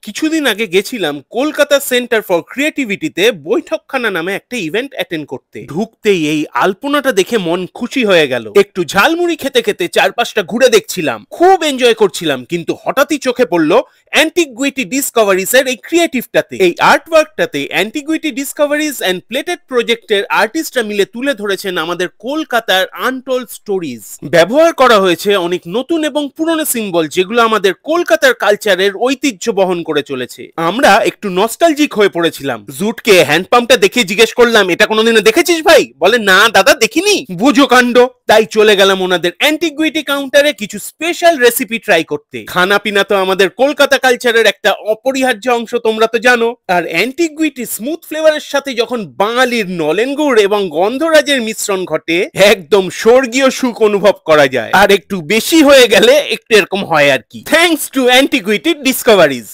কিছুদিন আগে গেছিলাম কলকাতা সেন্টার ফর ক্রিয়েটিভিটিতে বৈঠকখানা নামে একটা ইভেন্ট অ্যাটেন্ড করতে। ঢুকতেই এই আলপনাটা দেখে মন খুশি হয়ে গেল। একটু ঝালমুড়ি খেতে খেতে চারপাশটা ঘুরে দেখছিলাম, খুব এনজয় করছিলাম। কিন্তু হঠাৎই চোখে পড়লো অ্যান্টিকুইটি ডিসকভারিজ এর এই ক্রিয়েটিভটাতে, এই আর্টওয়ার্কটাতে। অ্যান্টিকুইটি ডিসকভারিজ এন্ড প্লেটেড প্রজেক্টের আর্টিস্টরা মিলে তুলে ধরেছেন আমাদের কলকাতার আনটোল্ড স্টোরিজ। ব্যবহার করা হয়েছে অনেক নতুন এবং পুরনো সিম্বল, যেগুলো আমাদের কলকাতার কালচারের ঐতিহ্য বহন করে চলেছে। আমরা একটু নস্টালজিক হয়ে পড়েছিলাম। জুটকে হ্যান্ডপাম্পটা দেখে জিজ্ঞেস করলাম, এটা কোনোদিনও দেখেছিস ভাই? বলে, না দাদা দেখিনি। বুঝো কাণ্ড। তাই চলে গেলাম ওনাদের অ্যান্টিকুইটি কাউন্টারে কিছু স্পেশাল রেসিপি ট্রাই করতে। খানা পিনা তো আমাদের কলকাতা কালচারের একটা অপরিহার্য অংশ, তোমরা তো জানো। আর অ্যান্টিকুইটি স্মুথ ফ্লেভারের সাথে যখন বাঙালির নলেন গুড় এবং গন্ধরাজের মিশ্রণ ঘটে, একদম স্বর্গীয় সুখ অনুভব করা যায়। আর একটু বেশি হয়ে গেলে একটু এরকম হয় আর কি। Thanks to antiquity discoveries.